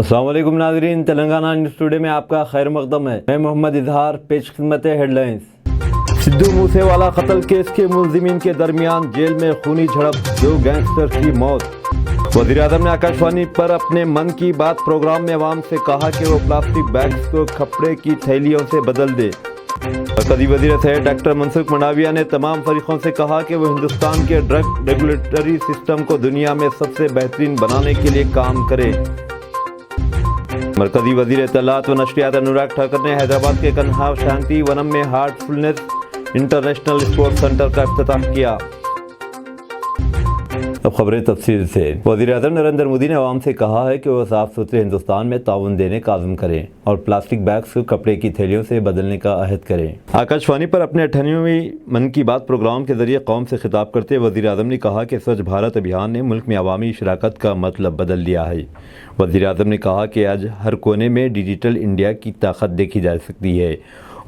अस्सलाम वालेकुम नाज़रीन, तेलंगाना न्यूज़ टुडे में आपका खैर मकदम है। मैं मोहम्मद इजहार, पेश खिदमत हेडलाइंस। सिद्धू मूसेवाला कत्ल केस के मुलजिमीन के दरमियान जेल में खूनी झड़प, 2 गैंगस्टर की मौत। वज़ीर आज़म ने आकाशवाणी पर अपने मन की बात प्रोग्राम में अवाम से कहा कि वो प्लास्टिक बैग्स को कपड़े की थैलियों से बदल दे। मरकज़ी वज़ीर सेहत डॉक्टर मनसुख मंडाविया ने तमाम फरीकों से कहा कि वो हिंदुस्तान के ड्रग रेगुलेटरी सिस्टम को दुनिया में सबसे बेहतरीन बनाने के लिए काम करे। मरकजी वजीर इत्तलात व नशरियात अनुराग ठाकर ने हैदराबाद के कन्हा शांति वनम में हार्टफुलनेस इंटरनेशनल स्पोर्ट्स सेंटर का इफ्तिताह किया। अब खबरें तफसील से। वज़ीर आज़म नरेंद्र मोदी ने आवाम से कहा है कि वह साफ सुथरे हिंदुस्तान में ताउन देने का आज़म करें और प्लास्टिक बैग्स को कपड़े की थैलियों से बदलने का अहद करें। आकाशवाणी पर अपने 98वीं मन की बात प्रोग्राम के जरिए कौम से खिताब करते वज़ीर आज़म ने कहा कि स्वच्छ भारत अभियान ने मुल्क में अवामी शराकत का मतलब बदल दिया है। वज़ीर आज़म ने कहा कि आज हर कोने में डिजिटल इंडिया की ताकत देखी जा सकती है।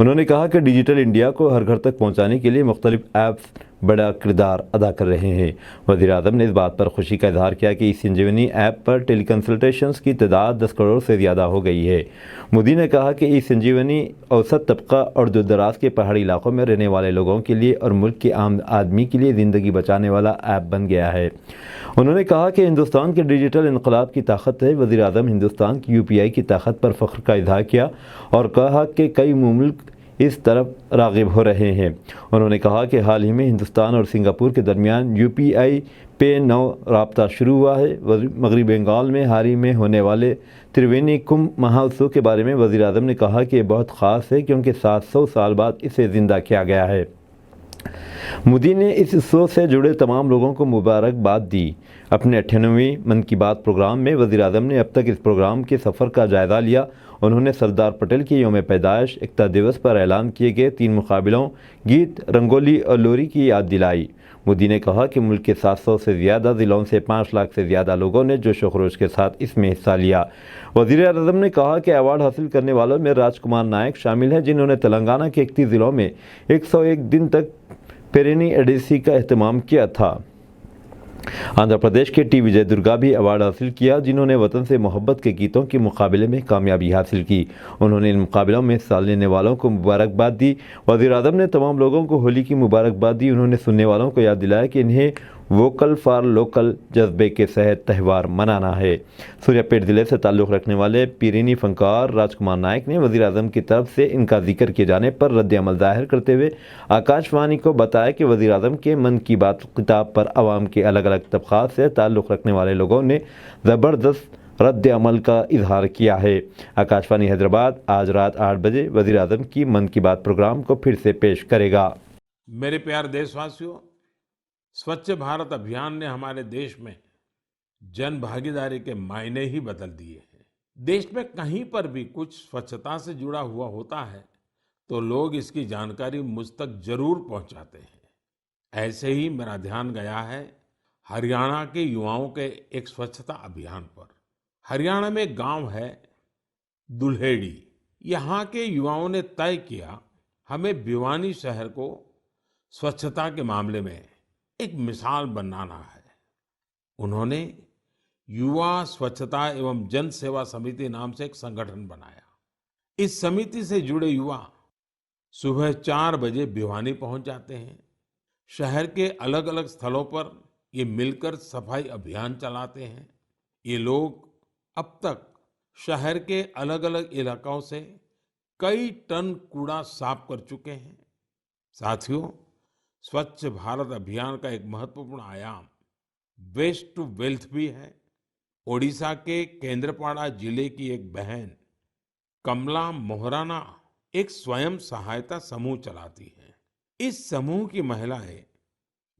उन्होंने कहा कि डिजिटल इंडिया को हर घर तक पहुँचाने के लिए मुख्तलिफ ऐप्स बड़ा किरदार अदा कर रहे हैं। वज़ीर आज़म ने इस बात पर खुशी का इजहार किया कि ई-संजीवनी ऐप पर टेलीकंसल्टेशंस की तादाद 10 करोड़ से ज़्यादा हो गई है। मोदी ने कहा कि ई-संजीवनी औसत तबका और दूर दराज के पहाड़ी इलाकों में रहने वाले लोगों के लिए और मुल्क के आम आदमी के लिए ज़िंदगी बचाने वाला ऐप बन गया है। उन्होंने कहा कि हिंदुस्तान के डिजिटल इनकलाब की ताकत है। वज़ीर आज़म हिंदुस्तान की UPI की ताकत पर फ़ख्र का इजहार किया और कहा कि कई मुल्क इस तरफ राग़िब हो रहे हैं। उन्होंने कहा कि हाल ही में हिंदुस्तान और सिंगापुर के दरमियान UPI पे नौ राब्ता शुरू हुआ है। मगरबी बंगाल में हाल ही में होने वाले त्रिवेणी कुंभ महोत्सव के बारे में वज़ीर आज़म ने कहा कि यह बहुत ख़ास है क्योंकि 700 साल बाद इसे ज़िंदा किया गया है। मोदी ने इस उत्सव से जुड़े तमाम लोगों को मुबारकबाद दी। अपने 98वें मन की बात प्रोग्राम में वज़ीर आज़म ने अब तक इस प्रोग्राम के सफ़र का जायज़ा लिया। उन्होंने सरदार पटेल की यौम पैदाइश, एकता दिवस पर ऐलान किए गए 3 मुकाबलों गीत, रंगोली और लोरी की याद दिलाई। मोदी ने कहा कि मुल्क के 700 से ज़्यादा ज़िलों से 5 लाख से ज़्यादा लोगों ने जोश व खरोश के साथ इसमें हिस्सा लिया। वज़ीर आज़म ने कहा कि अवार्ड हासिल करने वालों में राजकुमार नायक शामिल हैं, जिन्होंने तेलंगाना के 31 ज़िलों में 101 दिन तक पेरिनी एडिसी का एहतमाम किया था। आंध्र प्रदेश के टी विजय दुर्गा भी अवार्ड हासिल किया, जिन्होंने वतन से मोहब्बत के गीतों के मुकाबले में कामयाबी हासिल की। उन्होंने इन मुकाबलों में हिस्सा लेने वालों को मुबारकबाद दी। वज़ीर आज़म ने तमाम लोगों को होली की मुबारकबाद दी। उन्होंने सुनने वालों को याद दिलाया कि इन्हें वोकल फॉर लोकल जज्बे के तहत त्यौहार मनाना है। सूर्यापेट ज़िले से ताल्लुक़ रखने वाले पीरिनी फनकार राजकुमार नायक ने वज़ीर आज़म की तरफ से इनका जिक्र किए जाने पर रद्द अमल ज़ाहिर करते हुए आकाशवाणी को बताया कि वज़ीर आज़म के मन की बात किताब पर आवाम के अलग अलग तबक़ात से ताल्लुक़ रखने वाले लोगों ने ज़बरदस्त रद्द अमल का इजहार किया है। आकाशवाणी हैदराबाद आज रात 8 बजे वज़ीर आज़म की मन की बात प्रोग्राम को फिर से पेश करेगा। मेरे प्यारे देशवासियों, स्वच्छ भारत अभियान ने हमारे देश में जन भागीदारी के मायने ही बदल दिए हैं। देश में कहीं पर भी कुछ स्वच्छता से जुड़ा हुआ होता है तो लोग इसकी जानकारी मुझ तक जरूर पहुंचाते हैं। ऐसे ही मेरा ध्यान गया है हरियाणा के युवाओं के एक स्वच्छता अभियान पर। हरियाणा में एक गांव है दुल्हेड़ी। यहाँ के युवाओं ने तय किया हमें भिवानी शहर को स्वच्छता के मामले में एक मिसाल बनाना है। उन्होंने युवा स्वच्छता एवं जन सेवा समिति नाम से एक संगठन बनाया। इस समिति से जुड़े युवा सुबह 4 बजे भिवानी पहुंच जाते हैं। शहर के अलग अलग स्थलों पर ये मिलकर सफाई अभियान चलाते हैं। ये लोग अब तक शहर के अलग अलग इलाकों से कई टन कूड़ा साफ कर चुके हैं। साथियों, स्वच्छ भारत अभियान का एक महत्वपूर्ण आयाम वेस्ट टू वेल्थ भी है। ओडिशा के केंद्रपाड़ा जिले की एक बहन कमला मोहराना एक स्वयं सहायता समूह चलाती है। इस समूह की महिलाएं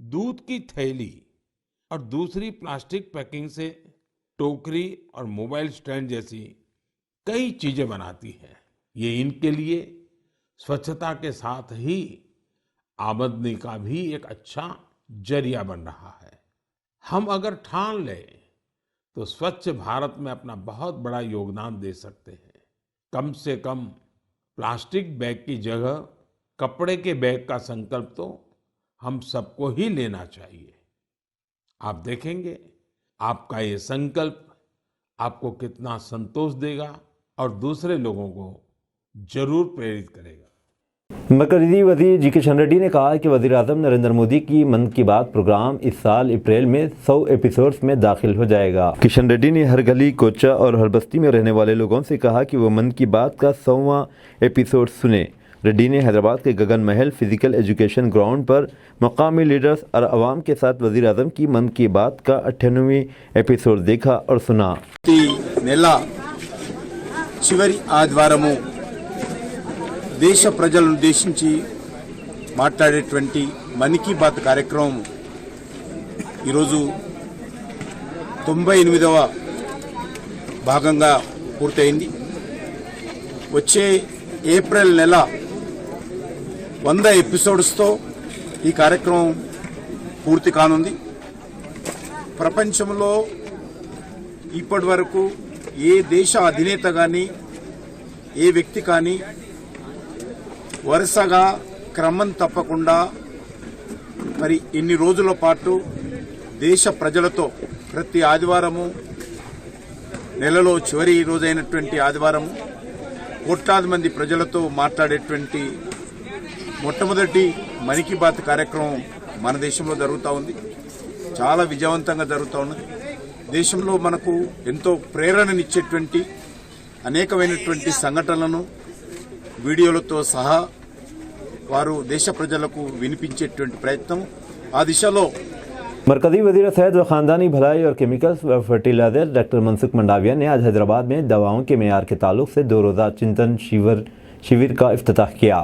दूध की थैली और दूसरी प्लास्टिक पैकिंग से टोकरी और मोबाइल स्टैंड जैसी कई चीजें बनाती हैं। ये इनके लिए स्वच्छता के साथ ही आमदनी का भी एक अच्छा जरिया बन रहा है। हम अगर ठान लें तो स्वच्छ भारत में अपना बहुत बड़ा योगदान दे सकते हैं। कम से कम प्लास्टिक बैग की जगह कपड़े के बैग का संकल्प तो हम सबको ही लेना चाहिए। आप देखेंगे आपका ये संकल्प आपको कितना संतोष देगा और दूसरे लोगों को जरूर प्रेरित करेगा। मरकजी वजीर जी किशन रेड्डी ने कहा कि वज़ीर-ए-आज़म नरेंद्र मोदी की मन की बात प्रोग्राम इस साल अप्रैल में 100 एपिसोड्स में दाखिल हो जाएगा। किशन रेड्डी ने हर गली, कोचा और हर बस्ती में रहने वाले लोगों से कहा कि वो मन की बात का 100वां एपिसोड सुने। रेड्डी ने हैदराबाद के गगन महल फिजिकल एजुकेशन ग्राउंड पर मकामी लीडर्स और अवाम के साथ वज़ीर-ए-आज़म की मन की बात का 98वीं एपिसोड देखा और सुना। నెల చివరి ఆదివారము దేశ ప్రజలను ఉద్దేశించి మాట్లాడేటువంటి మన్ కీ బాత్ కార్యక్రమం ఈరోజు 98వ భాగంగా పూర్తయింది. వచ్చే ఏప్రిల్ నెల 100 ఎపిసోడ్స్తో ఈ కార్యక్రమం పూర్తి కానుంది. ప్రపంచంలో ఇప్పటి వరకు ఏ దేశ అధినేత కానీ ఏ వ్యక్తి కానీ వరుసగా క్రమం తప్పకుండా మరి ఇన్ని రోజుల పాటు దేశ ప్రజలతో ప్రతి ఆదివారము నెలలో చివరి రోజైనటువంటి ఆదివారము కోట్లాది మంది ప్రజలతో మాట్లాడేటువంటి మొట్టమొదటి మన్ కీ బాత్ కార్యక్రమం మన దేశంలో జరుగుతూ ఉంది. చాలా విజయవంతంగా జరుగుతూ ఉన్నది. దేశంలో మనకు ఎంతో ప్రేరణనిచ్చేటువంటి అనేకమైనటువంటి సంఘటనలను వీడియోలతో సహా వారు దేశ ప్రజలకు వినిపించేటువంటి ప్రయత్నం ఆ దిశలో मरकजी वज़ीर सेहत व ख़ानदानी भलाई और केमिकल्स व फर्टिलाइजर डॉक्टर मनसुख मंडाविया ने आज हैदराबाद में दवाओं के मेयार के ताल्लुक से 2 रोज़ा चिंतन शिविर का इफ्तिताह किया।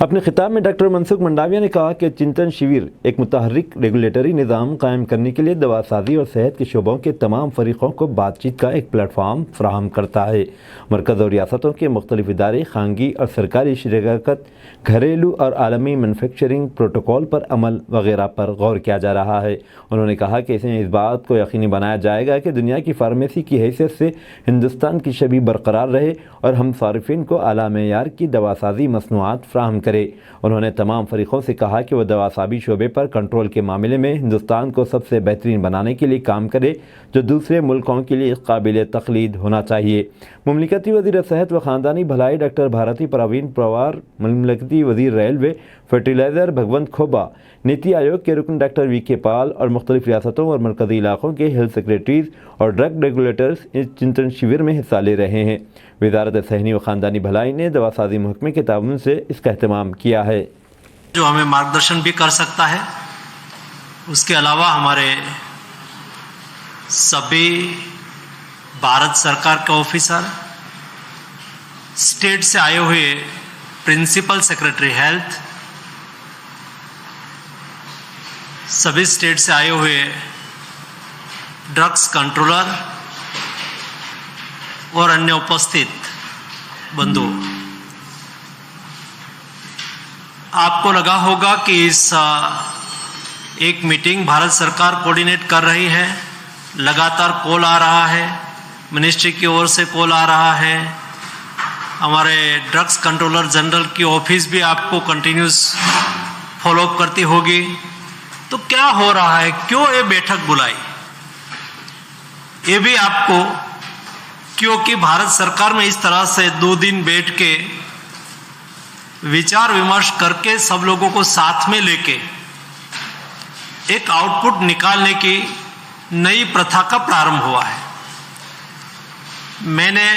अपने खिताब में डॉक्टर मनसुख मंडाविया ने कहा कि चिंतन शिविर एक मुतहर्रिक रेगुलेटरी निज़ाम कायम करने के लिए दवासाजी और सेहत के शोबों के तमाम फरीक़ों को बातचीत का एक प्लेटफार्म फराहम करता है। मरकज़ और रियासतों के मुख्तलिफ इदारे, खानगी और सरकारी शिरकत, घरेलू और आलमी मैनुफैक्चरिंग प्रोटोकॉल पर अमल वगैरह पर गौर किया जा रहा है। उन्होंने कहा कि इसमें इस बात को यकीनी बनाया जाएगा कि दुनिया की फार्मेसी की हैसियत से हिंदुस्तान की छवि बरकरार रहे और हम सारिफिन को आला मेयार की दवासाजी मसनूआत फ्राहम करे। उन्होंने तमाम फरीक़ों से कहा कि वह दवासाजी शोबे पर कंट्रोल के मामले में हिंदुस्तान को सबसे बेहतरीन बनाने के लिए काम करे, जो दूसरे मुल्कों के लिए काबिल तक़लीद होना चाहिए। मुमलिकती वज़ीर सेहत व ख़ानदानी भलाई डॉक्टर भारती परवीन पवार, मुमलिकती वज़ीर रेलवे फर्टिलाइज़र भगवंत खोबा, नीति आयोग के रुकन डॉक्टर वी.के. पाल और मुख्तलिफ रियासतों और मरकज़ी इलाक़ों के हेल्थ सेक्रेटरीज़ और ड्रग रेगुलेटर्स इस चिंतन शिविर में हिस्सा ले रहे हैं। वज़ारत सहनी व ख़ानदानी भलाई ने दवासाजी महकमे के ताउन से इसका अहतमाम किया है, जो हमें मार्गदर्शन भी कर सकता है। उसके अलावा हमारे सभी भारत सरकार के ऑफिसर, स्टेट से आए हुए प्रिंसिपल सेक्रेटरी हेल्थ, सभी स्टेट से आए हुए ड्रग्स कंट्रोलर और अन्य उपस्थित बंधु, आपको लगा होगा कि इस एक मीटिंग भारत सरकार कोऑर्डिनेट कर रही है। लगातार कॉल आ रहा है, मिनिस्ट्री की ओर से कॉल आ रहा है, हमारे ड्रग्स कंट्रोलर जनरल की ऑफिस भी आपको कंटिन्यूस फॉलोअप करती होगी। तो क्या हो रहा है, क्यों ये बैठक बुलाई, ये भी आपको, क्योंकि भारत सरकार में इस तरह से 2 दिन बैठ के विचार विमर्श करके सब लोगों को साथ में लेके एक आउटपुट निकालने की नई प्रथा का प्रारंभ हुआ है। मैंने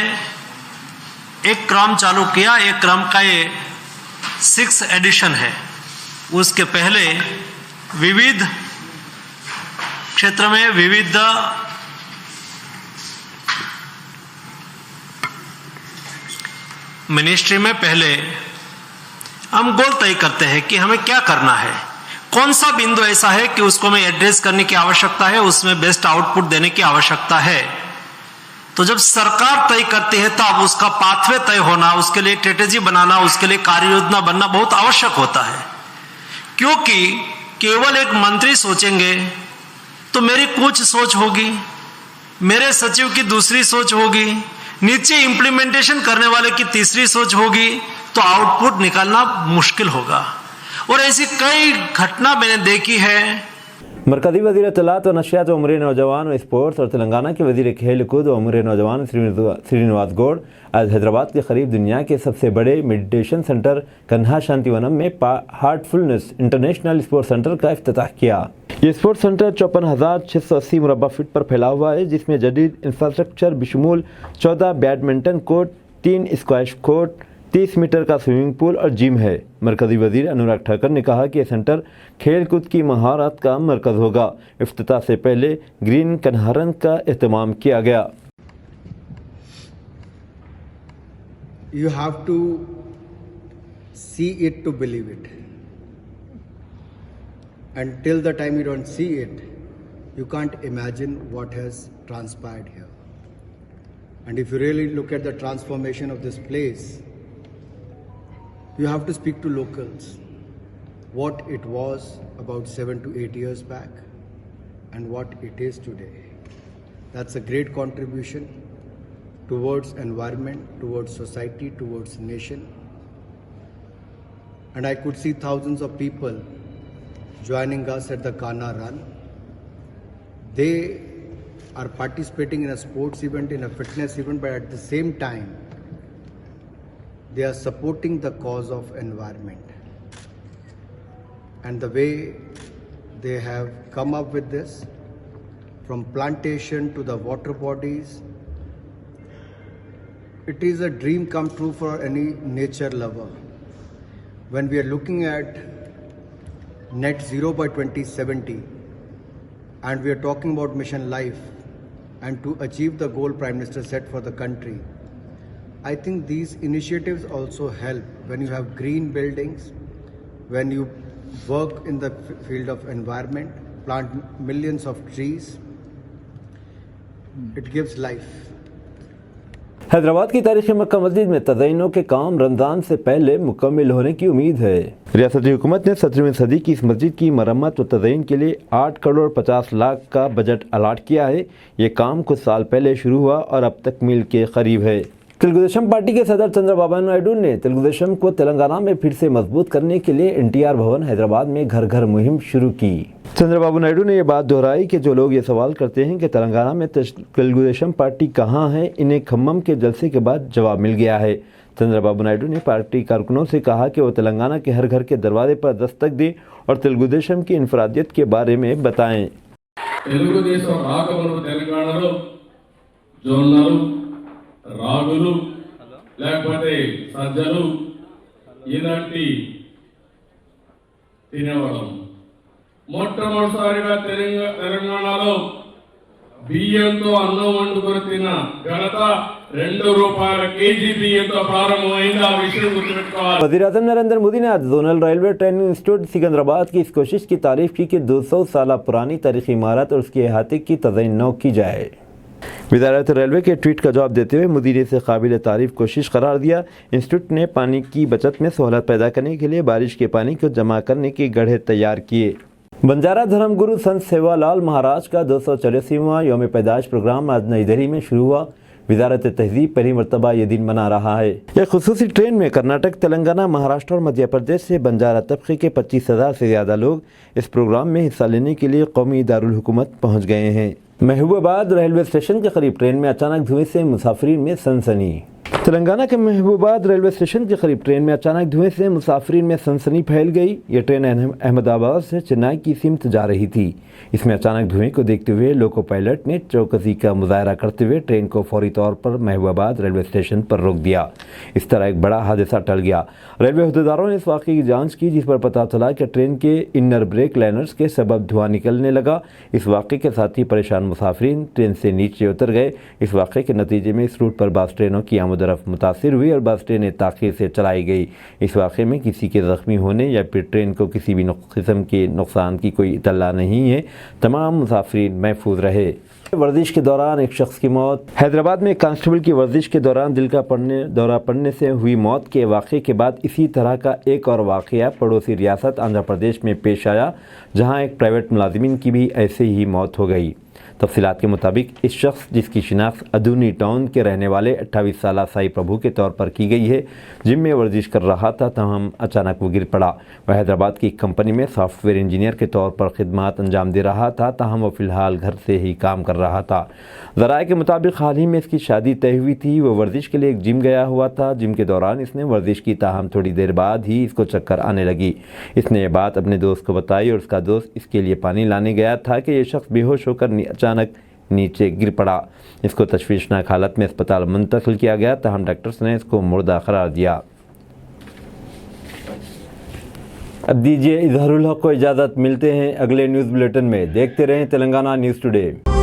एक क्रम चालू किया, एक क्रम का ये 6th एडिशन है। उसके पहले विविध क्षेत्र में विविध मिनिस्ट्री में पहले हम गोल तय करते हैं कि हमें क्या करना है, कौन सा बिंदु ऐसा है कि उसको हमें एड्रेस करने की आवश्यकता है, उसमें बेस्ट आउटपुट देने की आवश्यकता है। तो जब सरकार तय करती है तब उसका पाथवे तय होना, उसके लिए स्ट्रेटेजी बनाना, उसके लिए कार्य योजना बनना बहुत आवश्यक होता है। क्योंकि केवल एक मंत्री सोचेंगे तो मेरी कुछ सोच होगी, मेरे सचिव की दूसरी सोच होगी, नीचे इंप्लीमेंटेशन करने वाले की तीसरी सोच होगी, तो आउटपुट निकालना मुश्किल होगा। और ऐसी कई घटना मैंने देखी है। मरकजी वज़ीर इत्तलात व नशियात व उमूर नौजवान व स्पोर्ट्स और तेलंगाना के वज़ीर खेल कूद व उमूर नौजवान श्रीनिवास गौड़ आज हैदराबाद के करीब दुनिया के सबसे बड़े मेडिटेशन सेंटर कन्हा शांतिवनम में हार्टफुलनेस इंटरनेशनल स्पोर्ट्स सेंटर का इफ्तिताह किया। ये स्पोर्ट्स सेंटर 54,680 मुरबा फीट पर फैला हुआ है, जिसमें जदीद इंफ्रास्ट्रक्चर बशमूल 14 badminton court, 3 squash court, 30 metre का स्विमिंग पूल और जिम है। मरकजी वजीर अनुराग ठाकर ने कहा कि यह सेंटर खेल कूद की महारत का मरकज़ होगा। इफ्तिताह से पहले ग्रीन कन्हारन का एहतमाम किया गया। You have to see it to believe it. Until the time you don't see it, you can't imagine what has transpired here. And if you really look at the transformation of this place, you have to speak to locals, what it was about 7 to 8 years back and what it is today. That's a great contribution towards environment, towards society, towards nation. And I could see thousands of people joining us at the Kana Run. They are participating in a sports event, in a fitness event, but at the same time, they are supporting the cause of environment. And the way they have come up with this, from plantation to the water bodies, it is a dream come true for any nature lover. When we are looking at net zero by 2070, and we are talking about Mission Life, and to achieve the goal Prime Minister set for the country, I think these initiatives also help. When you have green buildings, when you work in the field of environment, plant millions of trees, it gives life. Hyderabad की तारीखी मक्का मस्जिद में तज़य्युनों के काम रमज़ान से पहले मुकम्मल होने की उम्मीद है। रियासती हुकूमत ने 17वीं सदी की इस मस्जिद की मरम्मत व तज़य्युन के लिए 8 करोड़ 50 लाख का बजट अलाट किया है। ये काम कुछ साल पहले शुरू हुआ और अब तकमील के करीब है। तेलुगुदेशम पार्टी के सदर चंद्रबाबू नायडू ने तेलुगुदेशम को तेलंगाना में फिर से मजबूत करने के लिए एनटीआर भवन हैदराबाद में घर घर मुहिम शुरू की। चंद्रबाबू नायडू ने यह बात दोहराई कि जो लोग ये सवाल करते हैं कि तेलंगाना में तेलुगुदेशम पार्टी कहाँ है, इन्हें खम्मम के जलसे के बाद जवाब मिल गया है। चंद्रबाबू नायडू ने पार्टी कारकुनों से कहा कि वो तेलंगाना के हर घर के दरवाजे पर दस्तक दें और तेलुगुदेशम की इनफरादियत के बारे में बताएं। తెలుగుదేశం రాకముందు తెలంగాణలో జొన్నలు, రాగులు, లేకపోతే సజ్జలు ఇలాంటి తినేవాళ్ళం. మొట్టమొదటిసారిగా తెలంగాణలో బియ్యంతో అన్నం వండుకొని తిన్న ఘనత ₹2 కేజీ బియ్యంతో ప్రారంభమైంది. ఆ విషయం గుర్తుపెట్టుకోవాలి. वज़ीर-ए-आज़म नरेंद्र मोदी ने आज zonal railway training institute Secunderabad की इस कोशिश की तारीफ की कि 200 साल पुरानी तारीखी इमारत और उसके अहाते की तज़य्युन की जाए। वज़ारत रेलवे के ट्वीट का जवाब देते हुए मोदी ने इसे काबिल तारीफ कोशिश करार दिया। इंस्टीट्यूट ने पानी की बचत में सहूलत पैदा करने के लिए बारिश के पानी को जमा करने के गड्ढे तैयार किए। बंजारा धर्मगुरु संत सेवालाल महाराज का 284वां यौम पैदाइश प्रोग्राम आज नई दिल्ली में शुरू हुआ। वज़ारत तहज़ीब पहली मरतबा ये दिन मना रहा है। एक खुसूसी ट्रेन में कर्नाटक, तेलंगाना, महाराष्ट्र और मध्य प्रदेश से बंजारा तबके के 25,000 से ज़्यादा लोग इस प्रोग्राम में हिस्सा लेने के लिए कौमी दारुल हुकूमत पहुँच गए हैं। महबूबाबाद रेलवे स्टेशन के करीब ट्रेन में अचानक धुएं से मुसाफिरीन में सनसनी। तेलंगाना के महबूबाबाद रेलवे स्टेशन के करीब ट्रेन में अचानक धुएं से मुसाफिरीन में सनसनी फैल गई। ये ट्रेन अहमदाबाद से चेन्नई की सिमत जा रही थी। इसमें अचानक धुएं को देखते हुए लोको पायलट ने चौकसी का मुजाहरा करते हुए ट्रेन को फौरी तौर पर महबूबाबाद रेलवे स्टेशन पर रोक दिया। इस तरह एक बड़ा हादसा टल गया। रेलवे अहदेदारों ने इस वाक़े की जांच की, जिस पर पता चला कि ट्रेन के इनर ब्रेक लाइनर्स के सबब धुआं निकलने लगा। इस वाक़े के साथ ही परेशान मुसाफिरीन ट्रेन से नीचे उतर गए। इस वाक़े के नतीजे में इस रूट पर बस ट्रेनों की आमदरफ्त मुतासिर हुई और बस ट्रेनें ताख़ीर से चलाई गई। इस वाक़े में किसी के ज़ख्मी होने या फिर ट्रेन को किसी भी किस्म के नुकसान की कोई इत्तला नहीं है। तमाम मुसाफिरीन महफूज रहे। वर्जिश के दौरान एक शख्स की मौत। हैदराबाद में कांस्टेबल की वर्जिश के दौरान दिल का दौरा पड़ने से हुई मौत के वाक़े के बाद इसी तरह का एक और वाक़या पड़ोसी रियासत आंध्र प्रदेश में पेश आया, जहां एक प्राइवेट मुलाजिमिन की भी ऐसे ही मौत हो गई। तफसीलात के मुताबिक इस शख्स जिसकी शिनाख्त अदूनी टाउन के रहने वाले 28 साल साई प्रभु के तौर पर की गई है, जिम में वर्जिश कर रहा था तमाम अचानक वो गिर पड़ा। वह हैदराबाद की कंपनी में सॉफ्टवेयर इंजीनियर के तौर पर खिदमत अंजाम दे रहा था, ताहम वो फिलहाल घर से ही काम कर रहा था। ज़राए के मुताबिक हाल ही में इसकी शादी तय हुई थी। वो वर्जिश के लिए एक जिम गया हुआ था। जिम के दौरान इसने वर्जिश की, ताहम थोड़ी देर बाद ही इसको चक्कर आने लगी। इसने ये बात अपने दोस्त को बताई और उसका दोस्त इसके लिए पानी लाने गया था कि यह शख्स बेहोश होकर अचानक नीचे गिर पड़ा। इसको तशवीशनाक हालत में अस्पताल मुंतकिल किया गया, ताहम डॉक्टर्स ने इसको मुर्दा करार दिया। अब दीजिए इजहारुल हक को इजाज़त, मिलते हैं अगले न्यूज़ बुलेटिन में। देखते रहें तेलंगाना न्यूज़ टुडे।